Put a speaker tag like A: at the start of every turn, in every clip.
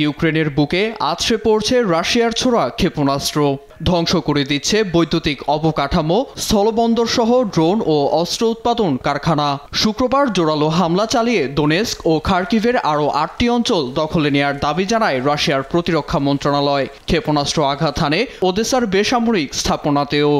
A: ইউক্রেনের বুকে আছড়ে পড়ছে রাশিয়ার ছোড়া ক্ষেপণাস্ত্র, ধ্বংস করে দিচ্ছে বৈদ্যুতিক অবকাঠামো, স্থলবন্দর সহ ড্রোন ও অস্ত্র উৎপাদন কারখানা। শুক্রবার জোরালো হামলা চালিয়ে দোনেস্ক ও খার্কিভের আরও ৮টি অঞ্চল দখলে নেয়ার দাবি জানায় রাশিয়ার প্রতিরক্ষা মন্ত্রণালয়। ক্ষেপণাস্ত্র আঘাত হানে ওদেসার বেসামরিক স্থাপনাতেও।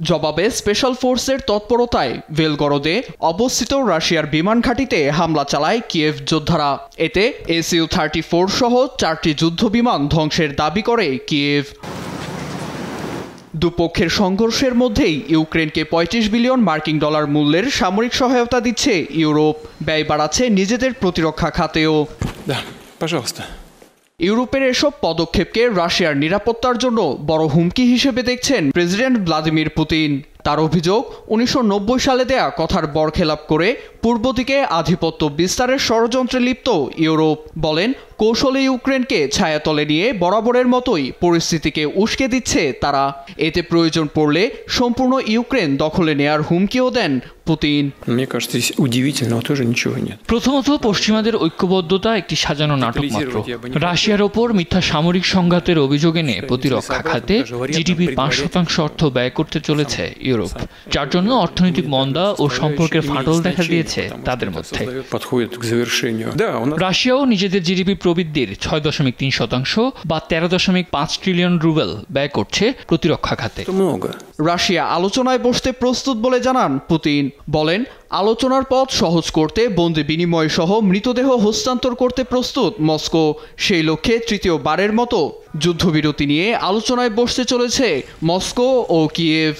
A: জবাবে স্পেশাল ফোর্সের তৎপরতায় ভেলগরদে অবস্থিত রাশিয়ার বিমান ঘাঁটিতে হামলা চালায় কিয়েভ যোদ্ধারা। এতে SU-34 সহ 4টি যুদ্ধবিমান ধ্বংসের দাবি করে কিয়েভ। দুপক্ষের সংঘর্ষের মধ্যেই ইউক্রেনকে 35 বিলিয়ন মার্কিন ডলার মূল্যের সামরিক সহায়তা দিচ্ছে ইউরোপ। ব্যয় বাড়াচ্ছে নিজেদের প্রতিরক্ষা খাতেও। ইউরোপের এসব পদক্ষেপকে রাশিয়ার নিরাপত্তার জন্য বড় হুমকি হিসেবে দেখছেন প্রেসিডেন্ট ভ্লাদিমির পুতিন। তার অভিযোগ, 1990 সালে দেয়া কথার বরখেলাপ করে পূর্ব দিকে আধিপত্য বিস্তারের ষড়যন্ত্রে লিপ্ত ইউরোপ। বলেন, কৌশলে ইউক্রেনকে ছায়াতলে নিয়ে বরাবরের মতোই পরিস্থিতিকে উস্কে দিচ্ছে তারা। এতে প্রয়োজন পড়লে সম্পূর্ণ ইউক্রেন দখলে নেয়ার হুমকিও দেন পুতিন।
B: প্রথমত, পশ্চিমাদের ঐক্যবদ্ধতা একটি সাজানো নাটক মাত্র। রাশিয়ার ওপর মিথ্যা সামরিক সংঘাতের অভিযোগ এনে প্রতিরক্ষা খাতে জিডিপির 5% অর্থ ব্যয় করতে চলেছে ইউরোপ, যার জন্য অর্থনৈতিক মন্দা ও সম্পর্কের ফাটল দেখা দিয়েছে তাদের মধ্যে। রাশিয়াও নিজেদের জিডিপি প্রবৃদ্ধির 6.3% বা 13.5 ট্রিলিয়ন রুবেল ব্যয় করছে প্রতিরক্ষা খাতে।
A: রাশিয়া আলোচনায় বসতে প্রস্তুত বলে জানান পুতিন। বলেন, আলোচনার পথ সহজ করতে বন্দি বিনিময় সহ মৃতদেহ হস্তান্তর করতে প্রস্তুত মস্কো। সেই লক্ষ্যে তৃতীয়বারের মতো যুদ্ধবিরতি নিয়ে আলোচনায় বসতে চলেছে মস্কো ও কিয়েভ।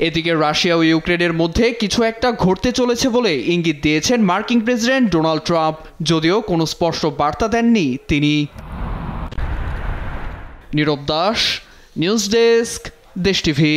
A: এদিকে রাশিয়া ও ইউক্রেনের মধ্যে কিছু একটা ঘটতে চলেছে বলে ইঙ্গিত দিয়েছেন মার্কিন প্রেসিডেন্ট ডোনাল্ড ট্রাম্প, যদিও কোনো স্পষ্ট বার্তা দেননি তিনি। নীরব দাস, নিউজ ডেস্ক, দেশ টিভি।